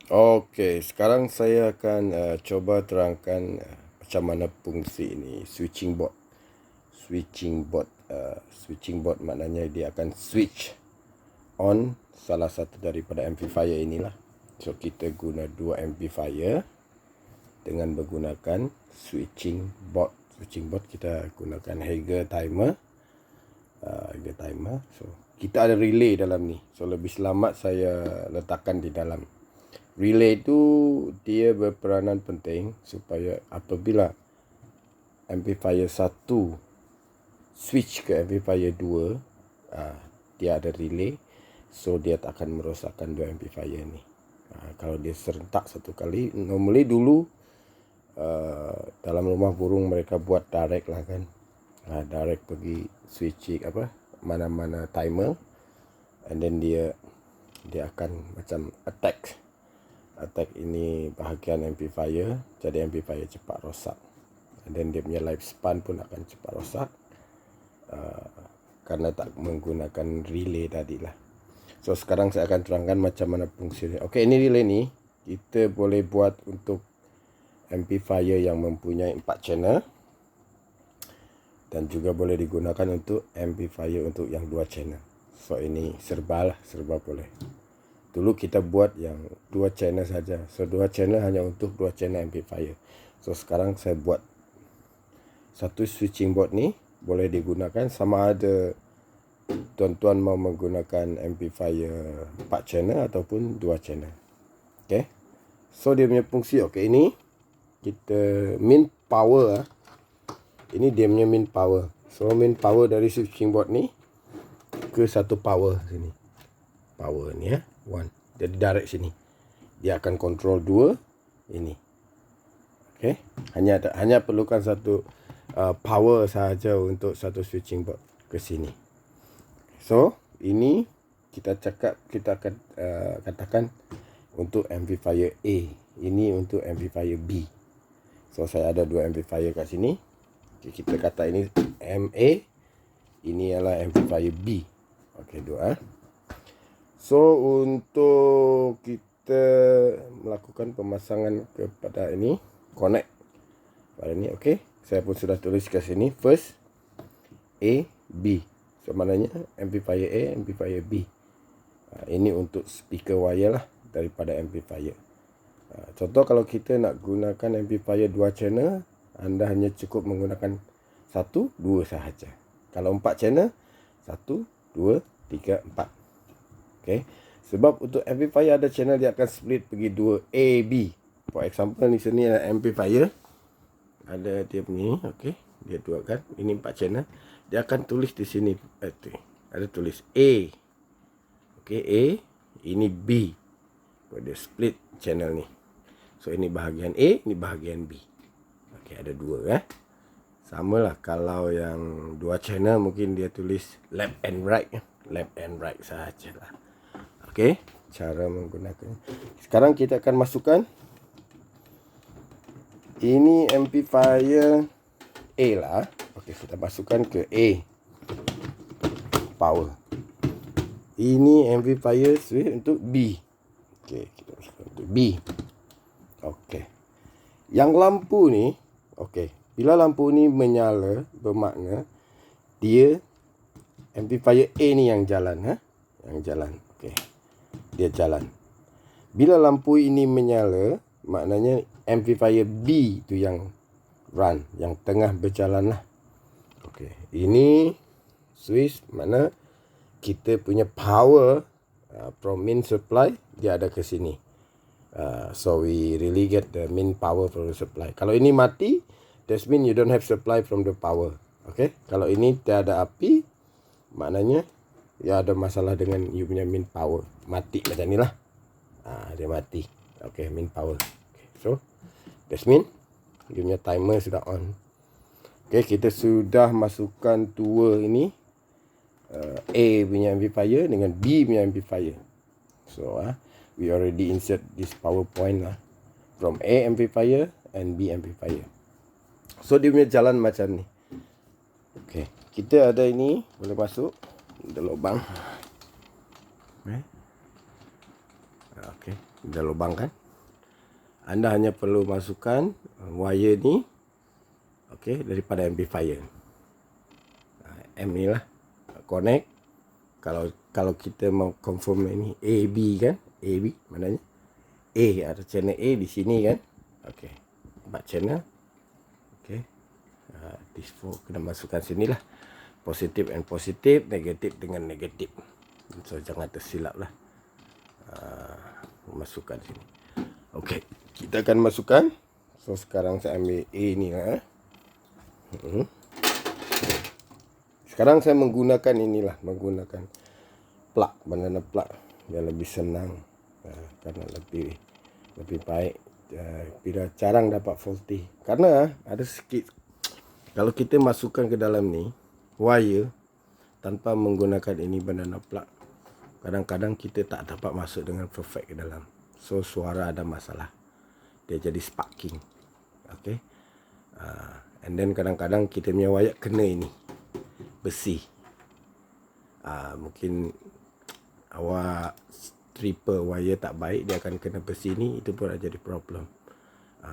Okey, sekarang saya akan coba terangkan macam mana fungsi ini switching board. Switching board maknanya dia akan switch on salah satu daripada amplifier inilah. So kita guna dua amplifier dengan menggunakan switching board. Switching board kita gunakan Hager timer. So kita ada relay dalam ni. So lebih selamat saya letakkan di dalam. Relay itu dia berperanan penting supaya apabila amplifier 1 switch ke amplifier 2, dia ada relay, so dia tak akan merosakkan dua amplifier ni. Kalau dia serentak satu kali, normally dulu dalam rumah burung mereka buat direct lah kan. Direct pergi switching mana-mana timer, and then dia akan macam attack ini bahagian amplifier, jadi amplifier cepat rosak, dan dia punya lifespan pun akan cepat rosak karena tak menggunakan relay tadi lah. So sekarang saya akan terangkan macam mana fungsinya. Okey, ini relay ni kita boleh buat untuk amplifier yang mempunyai 4 channel, dan juga boleh digunakan untuk amplifier untuk yang 2 channel. So ini serba boleh. Dulu kita buat yang 2 channel saja. So 2 channel hanya untuk 2 channel amplifier. So sekarang saya buat satu switching board ni boleh digunakan sama ada tuan-tuan mau menggunakan amplifier 4 channel ataupun 2 channel. Okay. So dia punya fungsi, okay, ini kita min power. Ini dia punya min power. So min power dari switching board ni ke satu power sini. Power ni 1. Jadi direct sini. Dia akan control 2 ini. Okey. Hanya perlukan satu power sahaja untuk satu switching board ke sini. So, ini kita akan katakan untuk amplifier A. Ini untuk amplifier B. So, saya ada 2 amplifier kat sini. Okay, kita kata ini MA. Ini adalah amplifier B. Okey, 2. So untuk kita melakukan pemasangan kepada ini, connect pada ini, okey. Saya pun sudah tulis kat sini first A, B. So maknanya amplifier A, amplifier B. Ini untuk speaker wire lah daripada amplifier. Contoh kalau kita nak gunakan amplifier 2 channel, anda hanya cukup menggunakan 1, 2 sahaja. Kalau 4 channel, 1, 2, 3, 4. Okay. Sebab untuk amplifier ada channel dia akan split pergi 2 A, B. For example ni sini ada amplifier, ada dia punya, okay, dia 2 kan, ini 4 channel. Dia akan tulis di sini, ada tulis A, okay, A, ini B. Dia split channel ni. So ini bahagian A, ini bahagian B. Okay, ada 2 Sama lah kalau yang 2 channel mungkin dia tulis left and right. Left and right sahajalah. Okey, cara menggunakan. Sekarang kita akan masukkan ini amplifier A lah. Okey, kita masukkan ke A power. Ini amplifier switch untuk B. Okey, kita masukkan untuk B. Okey. Yang lampu ni, okey, bila lampu ni menyala, bermakna dia amplifier A ni yang jalan, yang jalan. Okey. Dia jalan. Bila lampu ini menyala, maknanya amplifier B tu yang run, yang tengah berjalan lah. Okey, ini switch mana kita punya power from main supply dia ada ke sini. So we really get the main power from the supply. Kalau ini mati, that mean you don't have supply from the power. Okay. Kalau ini tiada api, maknanya ya ada masalah dengan you punya main power. Mati macam ni lah. Dia mati. Okay, main power. Okay, so that mean you punya timer sudah on. Okay, kita sudah masukkan 2 ini, A punya amplifier dengan B punya amplifier. So we already insert this power point lah from A amplifier and B amplifier. So dia punya jalan macam ni. Okay, kita ada ini boleh masuk, ada lubang. Okey, ada lubang kan? Anda hanya perlu masukkan wire ni, okey, daripada amplifier. M ni lah, connect. Kalau kita mau confirm ini AB kan, AB maknanya A, ada channel A di sini kan. Okey, 4 channel. Okey, this 4 kena masukkan sini lah. Positif and positif, negatif dengan negatif. So jangan tersilap lah. Masukkan sini. Okey, kita akan masukkan. So sekarang saya ambil A ni lah. Sekarang saya menggunakan inilah, menggunakan plug, banana plug yang lebih senang, karena lebih baik, bila jarang dapat faulty. Karena ada sikit, kalau kita masukkan ke dalam ni wire tanpa menggunakan ini banana plug, kadang-kadang kita tak dapat masuk dengan perfect ke dalam. So suara ada masalah, dia jadi sparking. Okay, and then kadang-kadang kita punya wire kena ini besi. Mungkin awak stripper wire tak baik, dia akan kena besi ni, itu pun jadi problem.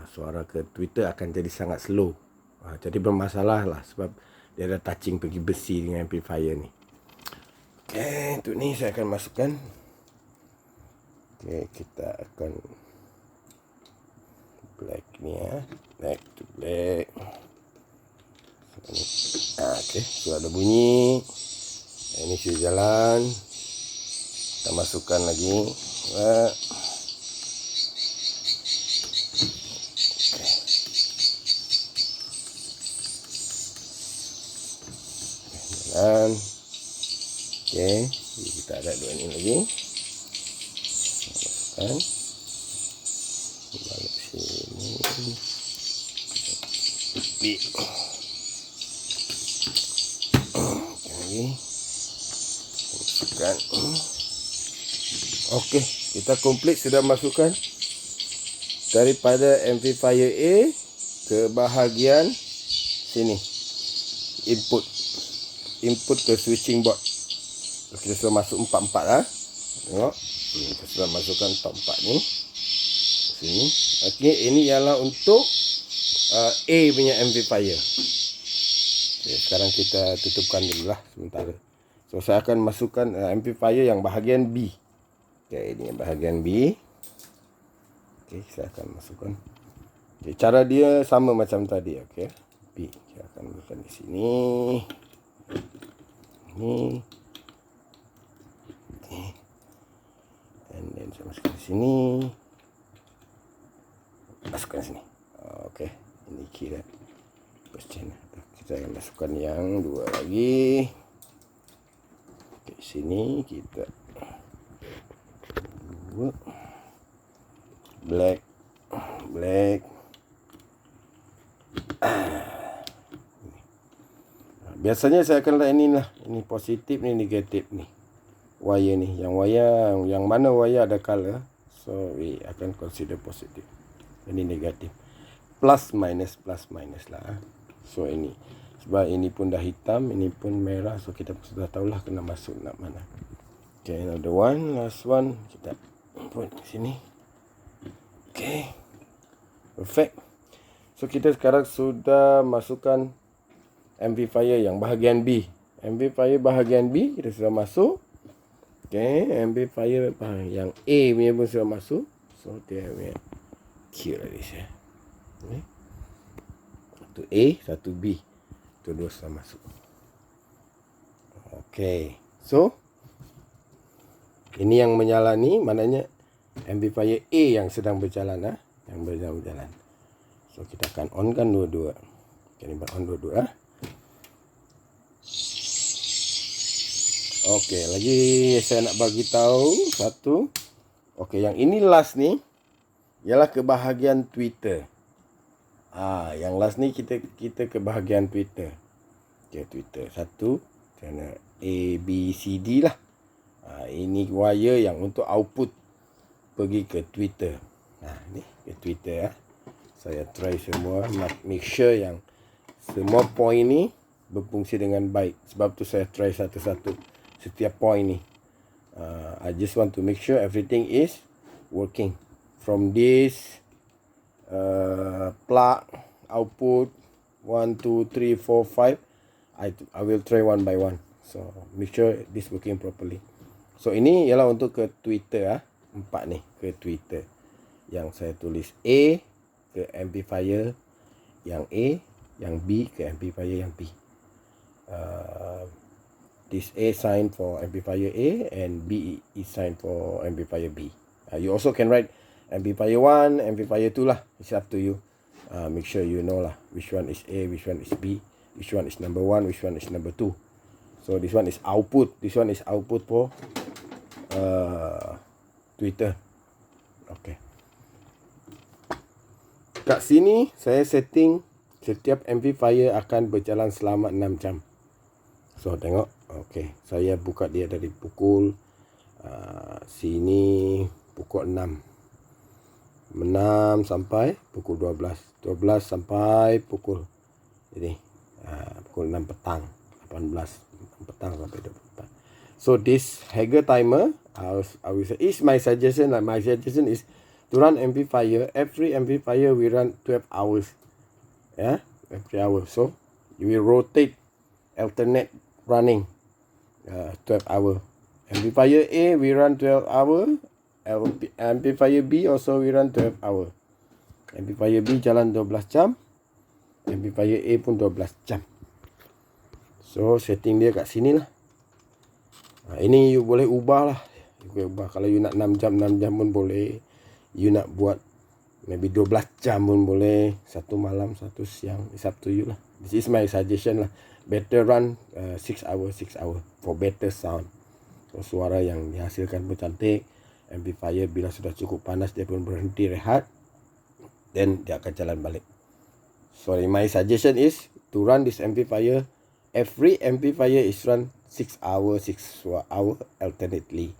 Suara ke Twitter akan jadi sangat slow. Jadi bermasalah lah sebab dia ada touching pergi besi dengan amplifier ni. Okay, untuk ni saya akan masukkan. Okay, kita akan black ni ya. Black to black. Okay, sudah ada bunyi. Ini sudah jalan. Kita masukkan lagi. Dan okay, kita ada dua ini lagi. Masukkan. Balik sini. Masukkan. Okey, kita komplit sudah masukkan daripada amplifier A ke bahagian sini, input ke switching board. Kita sudah masuk 4 lah. Tengok, kita sudah masukkan top 4 ni sini. Okey, ini ialah untuk A punya amplifier. Okay, sekarang kita tutupkan dulu lah sementara. So saya akan masukkan amplifier yang bahagian B. Okay, ini yang bahagian B. Okay, saya akan masukkan. Okay, cara dia sama macam tadi. Okay, B. Saya akan masukkan di sini. Ini. Okay. And then saya masukkan di sini. Masukkan sini. Okay, ini kira first channel. Kita akan masukkan yang dua lagi. Okay, sini kita black. Biasanya saya akan letak ini lah. Ini positif, ni negatif ni. Wire ni. Yang mana wire ada color. So we akan consider positif. Ini negatif. Plus minus lah. So ini. Sebab ini pun dah hitam, ini pun merah. So kita sudah tahulah kena masuk nak mana. Okay, another one. Last one. Kita put sini. Okay. Perfect. So kita sekarang sudah masukkan amplifier yang bahagian B. Amplifier bahagian B kita sudah masuk. Okay. Amplifier yang A punya pun sudah masuk. So dia punya cute lah dia. Okay. Satu A, satu B. Itu dua sudah masuk. Okay. So ini yang menyala ni maknanya amplifier A yang sedang berjalan lah. Yang berjalan. So kita akan on kan dua-dua. Okay, ni on dua-dua lah. Okey, lagi saya nak bagi tahu satu. Okey, yang ini last ni ialah ke bahagian Twitter. Yang last ni kita ke bahagian Twitter. Okey, Twitter satu, channel A, B, C, D lah. Ini wire yang untuk output pergi ke Twitter. Ni ke Twitter ya. Saya try semua, make sure yang semua point ni berfungsi dengan baik. Sebab tu saya try satu-satu setiap point ni. I just want to make sure everything is working from this plug output 1 2 3 4 5. I will try one by one, so make sure this working properly. So ini ialah untuk ke Twitter 4 ni ke Twitter yang saya tulis A ke amplifier yang A, yang B ke amplifier yang B. This A sign for amplifier A and B is sign for amplifier B. You also can write amplifier 1, amplifier 2 lah. It's up to you. Make sure you know lah which one is A, which one is B, which one is number 1, which one is number 2. So this one is output. This one is output for Twitter. Okay. Kat sini saya setting setiap amplifier akan berjalan selama 6 jam. So tengok. Okay. Saya buka dia dari pukul sini pukul 6 sampai pukul 12 sampai pukul ini pukul 6 petang, 18 petang sampai 24. So this Hager timer I will say is my suggestion. My suggestion is to run amplifier. Every amplifier we run 12 hours. Every hour. So you will rotate, alternate running 12 hour. Amplifier A we run 12 hour. Amplifier B also we run 12 hour. Amplifier B jalan 12 jam. Amplifier A pun 12 jam. So setting dia kat sini lah. Ini you boleh ubah lah. Kalau you nak 6 jam pun boleh. You nak buat maybe 12 jam pun boleh. Satu malam, satu siang. It's up to you lah. This is my suggestion lah. Better run 6 hour for better sound. So suara yang dihasilkan pun cantik. Amplifier bila sudah cukup panas dia pun berhenti rehat. Then dia akan jalan balik. So my suggestion is to run this amplifier. Every amplifier is run 6 hour alternately.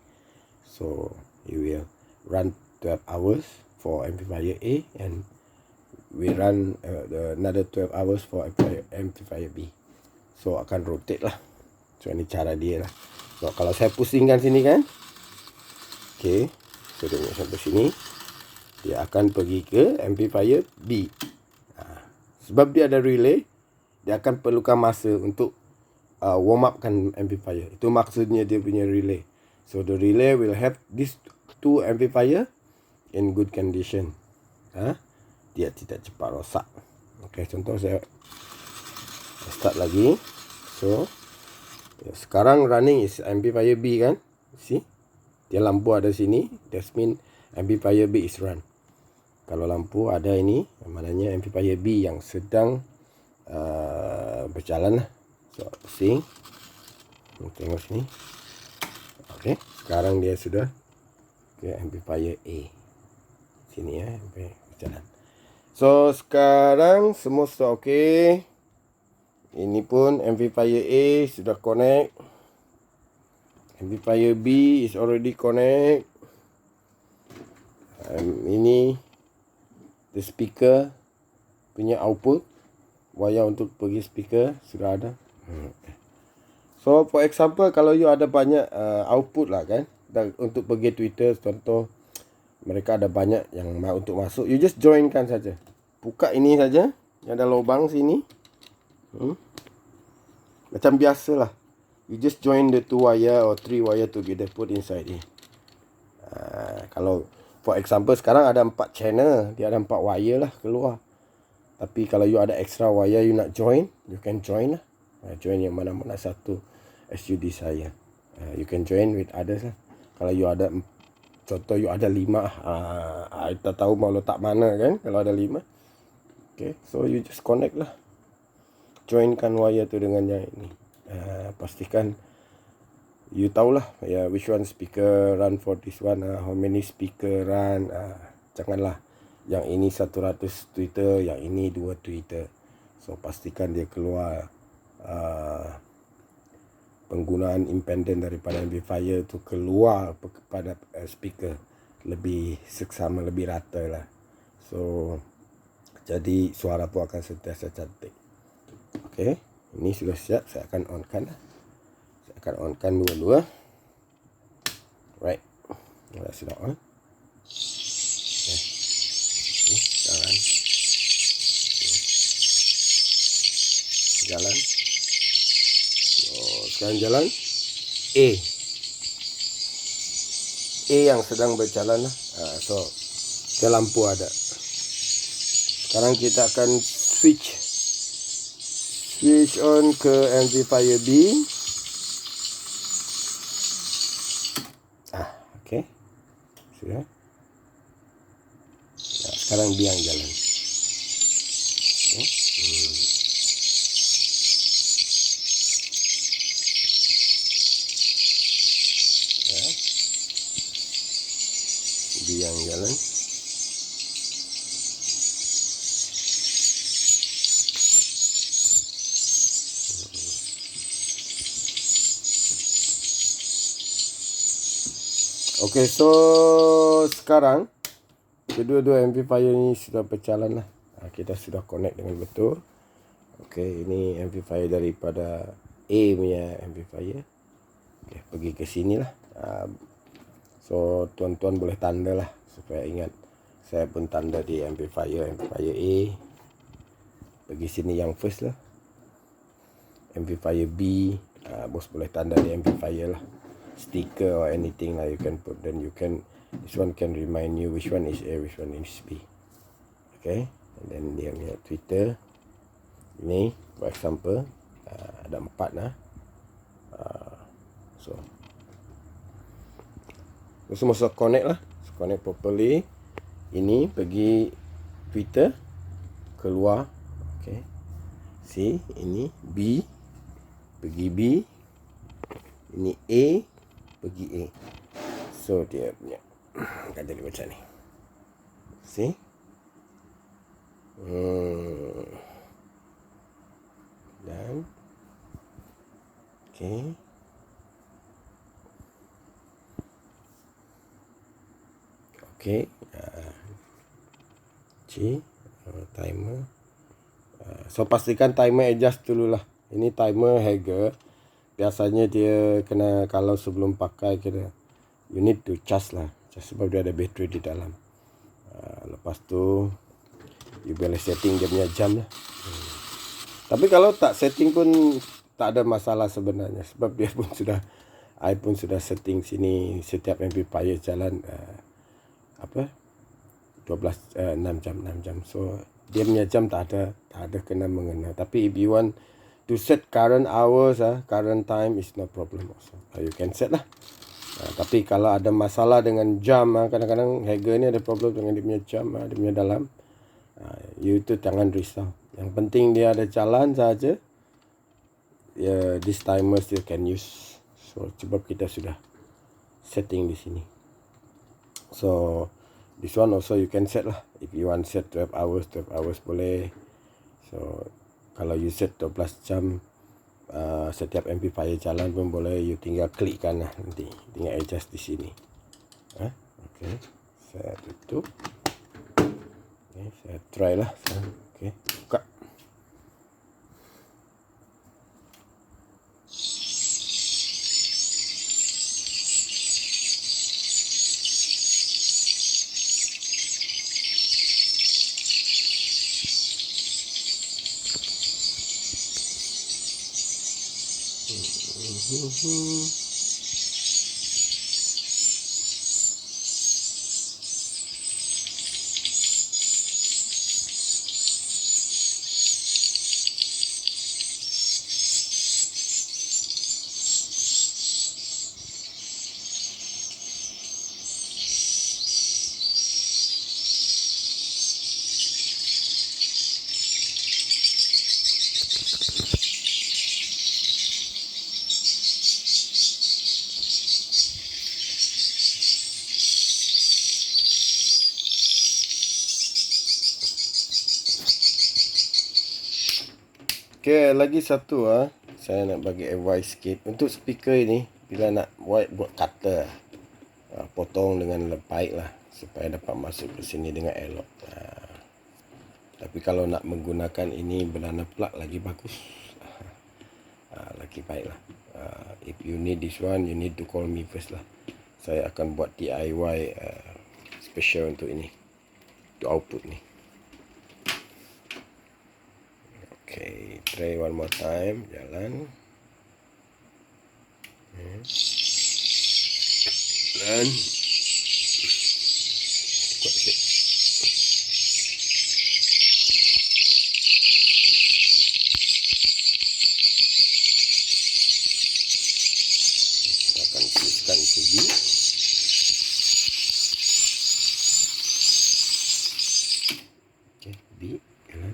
So you will run 12 hours for amplifier A and we run another 12 hours for amplifier B. So akan rotate lah. So ini cara dia lah. So kalau saya pusingkan sini kan, okay, so tengok sampai sini, dia akan pergi ke amplifier B. Sebab dia ada relay, dia akan perlukan masa untuk warm upkan amplifier. Itu maksudnya dia punya relay. So the relay will have these two amplifier in good condition. Dia tidak cepat rosak. Okay, contoh saya start lagi. So sekarang running is amplifier B kan. See? Dia lampu ada sini. That mean amplifier B is run. Kalau lampu ada ini, maknanya amplifier B yang sedang berjalan lah. So pusing. Tengok sini. Okay, sekarang dia sudah ke amplifier A. Sini ya, berjalan. So sekarang semua sudah okay. Ini pun amplifier A sudah connect. Amplifier B is already connect. Ini the speaker punya output. Wayar untuk pergi speaker sudah ada. So for example, kalau you ada banyak output lah kan, dan untuk pergi Twitter, contoh mereka ada banyak yang untuk masuk, you just joinkan saja. Buka ini saja, yang ada lubang sini. Macam biasa lah. You just join the 2 wire or 3 wire together, put inside here. Kalau for example sekarang ada 4 channel, dia ada 4 wire lah keluar. Tapi kalau you ada extra wire you nak join, you can join lah. Join yang mana-mana satu as you desire. You can join with others lah. Kalau you ada, contoh you ada 5, I tak tahu mau letak mana kan kalau ada 5. Okay, so you just connect lah. Joinkan wire tu dengan yang ini. Pastikan you tahulah which one speaker run for this one, how many speaker run. Janganlah yang ini 100 Twitter, yang ini 2 Twitter. So pastikan dia keluar penggunaan independen daripada amplifier tu keluar kepada speaker lebih seksama, lebih rata lah. So jadi suara pun akan sentiasa cantik. Okay, ini sudah siap. Saya akan onkan lah. Saya akan onkan dua-dua. Right, sudah on. sekarang jalan A yang sedang berjalan lah. So ke lampu ada. Sekarang kita akan switch on ke amplifier B. Okay. Sudah. Sekarang B yang jalan. B yang jalan. Okay, so sekarang kedua-dua amplifier ini sudah berjalan lah. Kita sudah connect dengan betul. Okay, ini amplifier daripada A punya amplifier. Okay, pergi ke sini lah. So tuan-tuan boleh tanda lah supaya ingat. Saya pun tanda di amplifier A. Pergi sini yang first lah. Amplifier B, bos boleh tanda di amplifier lah. Sticker or anything lah you can put. Then you can, this one can remind you which one is A, which one is B. Okay, and then dia punya Twitter. Ini for example, ada 4 lah. So semua connect lah, connect properly. Ini pergi Twitter, keluar. Okay, C, ini B, pergi B, ini A, pergi A. So dia punya akan jadi macam ni. See? Dan okay. Okay. C, timer. So pastikan timer adjust dulu lah. Ini timer Haiger. Biasanya dia kena, kalau sebelum pakai kena, you need to charge lah. Sebab dia ada bateri di dalam. Lepas tu you boleh setting dia punya jam lah. Tapi kalau tak setting pun tak ada masalah sebenarnya. Sebab dia pun sudah, I pun sudah setting sini setiap amplifier jalan 6 jam. So dia punya jam tak ada kena mengena. Tapi if you want to set current hours, current time is no problem also. You can set lah. Tapi kalau ada masalah dengan jam, kadang-kadang Haiger ni ada problem dengan dia punya jam, dia punya dalam. You tu jangan risau. Yang penting dia ada jalan saja. This timer still can use. So sebab kita sudah setting di sini. So this one also you can set lah. If you want set 12 hours boleh. So kalau you set 12 jam, setiap amplifier jalan pun boleh. You tinggal klikkan lah nanti. Tinggal adjust di sini. Okay. Saya tutup. Okay, saya try lah. Okay, buka. Okay, lagi satu saya nak bagi advice sikit. Untuk speaker ini, bila nak buat cutter, potong dengan baik lah, supaya dapat masuk ke sini dengan elok. Tapi kalau nak menggunakan ini banana plug lagi bagus, lagi baik lah. If you need this one, you need to call me first lah. Saya akan buat DIY special untuk ini, untuk output ni. Okay, try one more time. Jalan. Dan kuat sikit. Kita akan siapkan itu B. Okey, B kanan.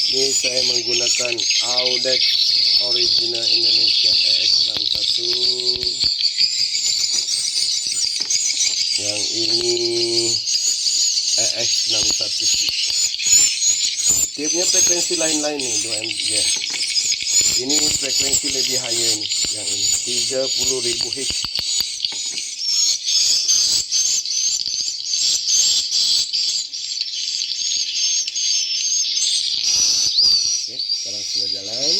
Ini saya menggunakan Audex Original Indonesia EX61. Yang ini EX61. Dia punya frekuensi lain-lain nih 2MHz. Ini frekuensi lebih higher nih, yang ini 30.000 Hz. Oke, sekarang sudah jalan.